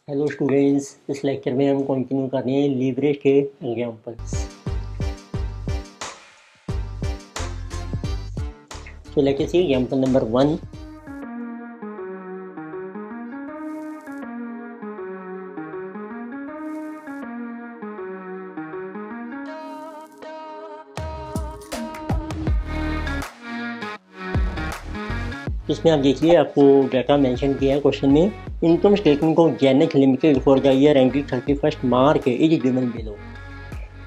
Hello students, इस lecture में हम कंटिन्यू कर रहे हैं लीवरेज के एग्जांपल्स। सो लेट अस सी एग्जांपल नंबर 1। इसमें आप देखिए, आपको डाटा मेंशन किया है क्वेश्चन में। Income statement of Genex limited for the year ended 31 March is given below.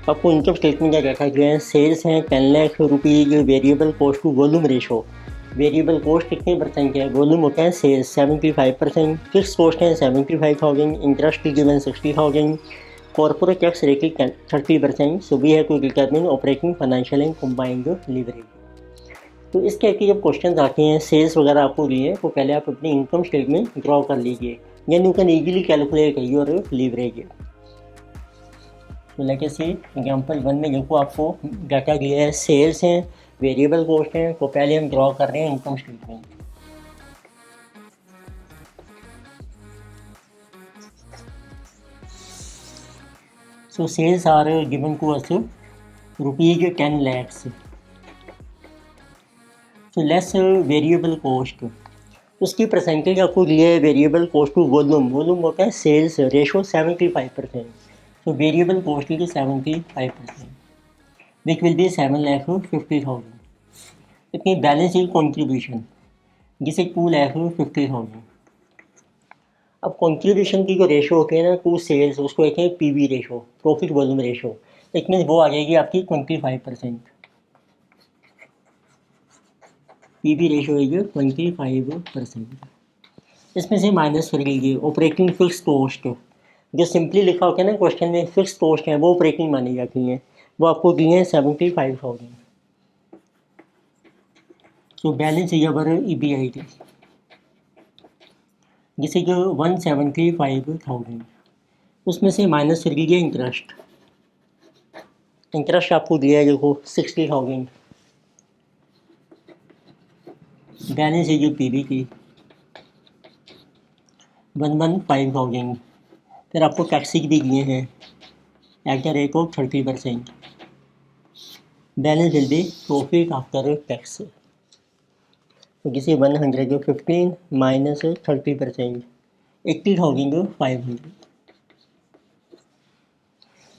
आपको इनकम स्टेटमेंट का डाटा दिया है। सेल्स हैं 10 lakh rupees, variable cost to volume ratio. Variable cost कितने परसेंट है, वॉल्यूम होता है सेल्स 75%, फिक्स कॉस्ट है 75,000, interest given 60,000, corporate tax rate 30%। So we have to determine operating financial and combined leverage. तो इस टाइप के जब क्वेश्चन आते हैं, सेल्स वगैरह आपको दिए, तो पहले आप अपनी इनकम स्टेटमेंट ड्रॉ कर लीजिए, यानी you can easily calculate your leverage. तो लेके सी एग्जाम्पल 1 में देखो, आपको डाटा दिया है, सेल्स हैं, वेरिएबल कॉस्ट हैं। तो पहले हम ड्रॉ कर रहे हैं income statement. So sales are given to us rupees 10 lakhs। तो लेस वेरिएबल कॉस्ट, उसकी परसेंटेज आपको दिया है variable cost to volume. Volume होता है सेल्स, रेशो 75%। तो वेरिएबल कॉस्ट की 75%, विच विल बी 7,50,000। इतनी बैलेंस शीट कॉन्ट्रीब्यूशन, जिसे 2,50,000। अब कॉन्ट्रीब्यूशन की जो रेशो होती है ना टू सेल्स, उसको कहते हैं PV ratio, profit volume ratio. It mean वो आ जाएगी आपकी 25%। पीवी रेशो है 25%। इसमें से माइनस कर लीजिए ऑपरेटिंग फिक्स कॉस्ट। जो सिंपली लिखा होता है ना क्वेश्चन में, फिक्स कॉस्ट है वो ऑपरेटिंग मानी जाती हैं, वो आपको दिए हैं 75,000। तो बैलेंस है पर EBIT, जिसे कि 175,000। उसमें से माइनस कर लीजिए इंटरेस्ट। इंटरेस्ट आपको दिया है देखो 60,000। बैलेंस है जो पीवी की 115,000। फिर आपको टैक्सी भी दिए हैं at the rate of 30%। Balance will be profit after tax. तो किसी 115 माइनस 30%, 80,500।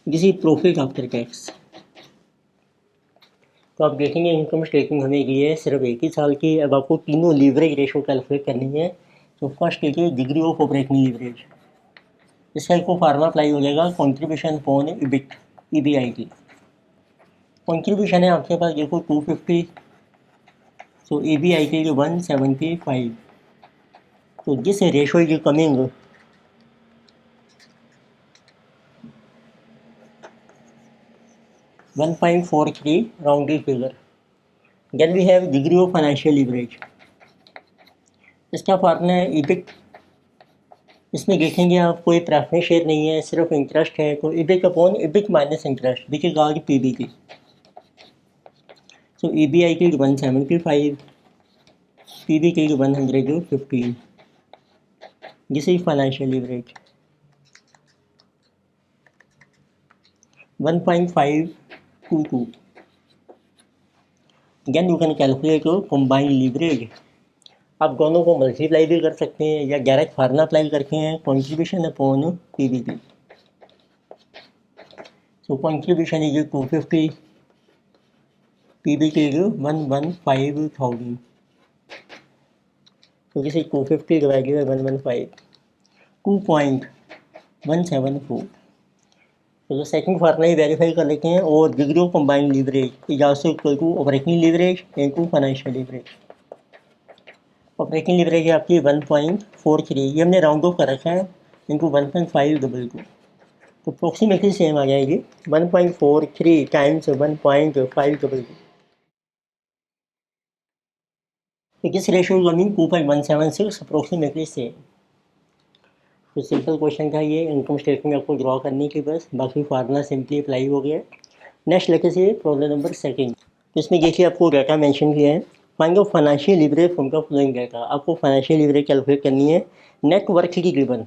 किसी प्रॉफिट आफ्टर टैक्स। तो आप देखेंगे इनकम स्टेटमेंट हमें दी है सिर्फ एक ही साल की। अब आपको तीनों लीवरेज रेशो कैलकुलेट करनी है। तो फर्स्ट देखिए डिग्री ऑफ ऑपरेटिंग लीवरेज। इसका एक फार्मूला अप्लाई हो जाएगा, contribution upon EBIT, EBIT। Contribution है आपके पास देखो 250, सो EBIT 175। तो this ratio is coming 1.43 rounded figure. Then we have degree of financial leverage. इसका फार्मूला है EBIT। इसमें देखेंगे आप कोई प्रेफरेंस शेयर नहीं है, सिर्फ इंटरेस्ट है। तो EBIT upon EBIT minus interest, which is our PBT। सो EBIT 175, PBT 115। This is financial leverage 1.522। Then you can calculate combined leverage. आप दोनों को मल्टीप्लाई भी कर सकते हैं या डायरेक्ट फार्मूला अप्लाई करके हैं, contribution upon PBT। So contribution is 250, PBT is 115,000। तो किसी 250 डिवाइडेड बाई 115, 2.174। तो सेकंड फार्मूला ही वेरीफाई कर लेते हैं। और degree of combined leverage is also equal to operating leverage into financial leverage. Operating leverage है आपकी 1.43, ये हमने राउंड ऑफ कर रखा है, इनटू 1.522। तो अप्रोक्सीमेटली सेम आ जाएगी 1.43 टाइम्स 1.522। तो this ratio coming 2.176, approximately same. तो सिंपल क्वेश्चन था ये, इनकम स्टेटमेंट आपको ड्रॉ करने के बस, बाकी फार्मूला सिंपली अप्लाई हो गया। नेक्स्ट लेके से प्रॉब्लम नंबर 2। तो इसमें देखिए आपको डाटा मेंशन किया है, find the financial leverage from the following data. आपको फाइनेंशियल लीवरेज कैलकुलेट करनी है। नेट वर्थ की गिवन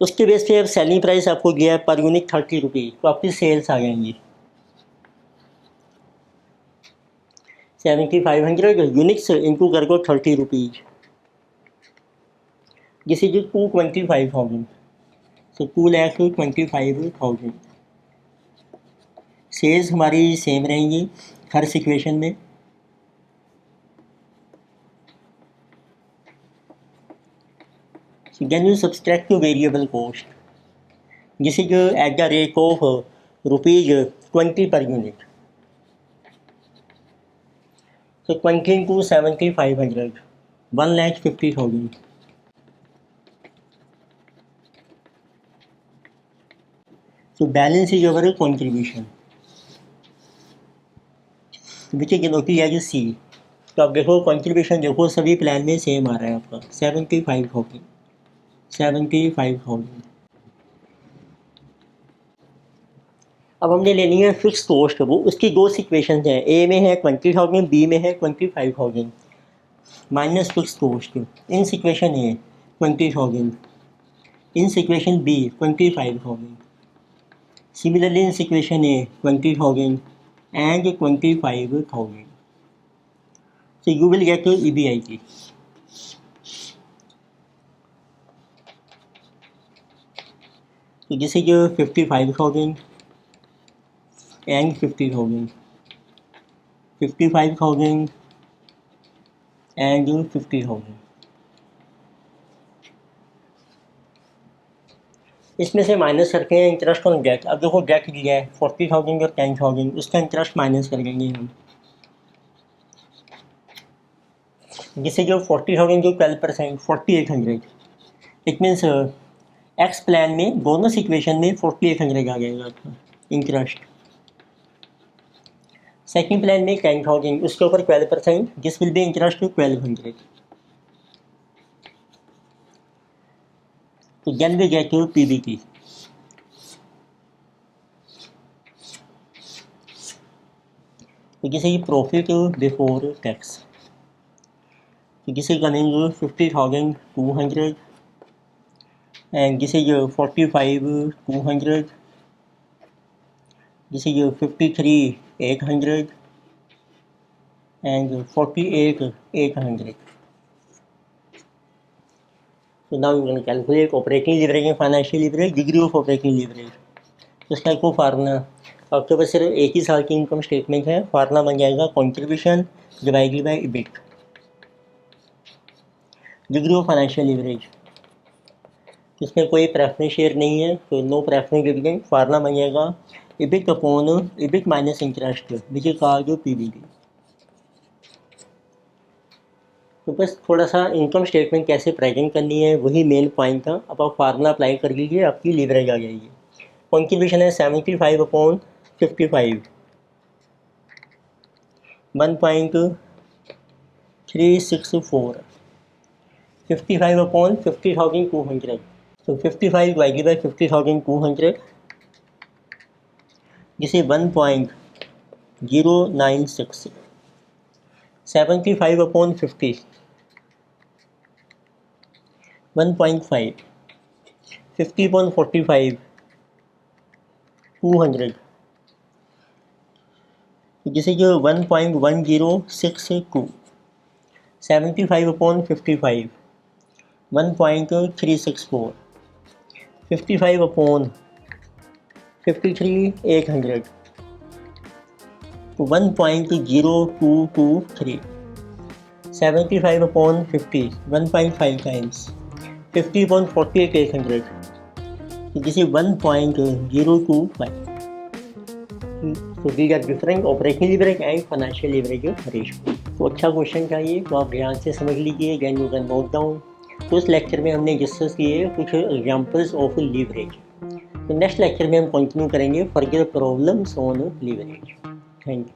उसके बेस पे अब सेलिंग प्राइस आपको गया है पर यूनिट 30 रुपीज़, तो आपकी सेल्स आ जाएंगी 7500 यूनिट्स इंटू कर को 30 rupees, this is 225,000, so 2,25,000। Sales हमारी सेम रहेंगी हर सिचुएशन में। Then you subtract the variable cost. This is at the rate of rupees 20 per unit. So 20 into 7,500, 1,50,000. So balance is our contribution, which is denoted as C. तो आप देखो contribution देखो सभी plan में same आ रहा है आपका 75,000। अब हमने लेनी है फिक्स कॉस्ट, वो उसकी दो सिक्वेशन हैं, ए में है 20,000, बी में है 25,000 minus fix cost. In situation A 20,000, in situation B 25,000, similarly in situation A 20,000 and 25,000। So you will get EBIT। तो दिस इज 55,000 and 50,000, 55,000 and 50,000। इसमें से माइनस करके हैं इंटरेस्ट ऑन डेट। अब देखो डेट दिया है 40,000 और 10,000, उसका इंटरेस्ट माइनस कर देंगे हम, जिससे जो 40,000 जो 12% 4800। इट मीन्स एक्स प्लान में दोनों सिचुएशन में 4800 आ जाएगा आपका इंटरेस्ट। सेकेंड प्लान में 10,000, उसके ऊपर 12%, दिस विल बी इंटरेस्ट 1200। तो then we get to PBT। तो जैसे ये प्रॉफिट बिफोर टैक्स, तो this is coming 50,200 and this is 45,200, this is 53,800 and 48,800। So now you can calculate operating leverage and financial leverage, degree of operating leverage। तो इसका को formula आपके पास सिर्फ एक ही साल की इनकम स्टेटमेंट है, फार्मूला बन जाएगा contribution divided by EBIT, degree of financial leverage. इसमें कोई प्रेफरेंस शेयर नहीं है, तो नो प्रेफरेंस डिविडेंड, फार्मूला बन जाएगा EBIT upon EBIT minus interest, which is called PBT। तो बस थोड़ा सा इनकम स्टेटमेंट कैसे प्रेजेंट करनी है वही मेन पॉइंट था। अब आप फार्मूला अप्लाई कर लीजिए, आपकी लीवरेज आ जाएगी। कंट्रीब्यूशन है 75/55, 1.364, 55/50,200। So 55 divided by 50,200, this is 1.096, 75/50, 1.5, 50/45, 200, this is 1.1062, 75/55, 1.364, 55/53,800 to 1.0223, 75/50, 1.5 times 50/48,800, so this is 1.025। So these are different operating leverage and financial leverage ratio। तो अच्छा क्वेश्चन चाहिए तो आप ध्यान से समझ लीजिए, then you can note down. तो इस लेक्चर में हमने डिस्कस किए कुछ एग्जांपल्स ऑफ लीवरेज। तो नेक्स्ट लेक्चर में हम कंटिन्यू करेंगे further problems on leverage. Thank you.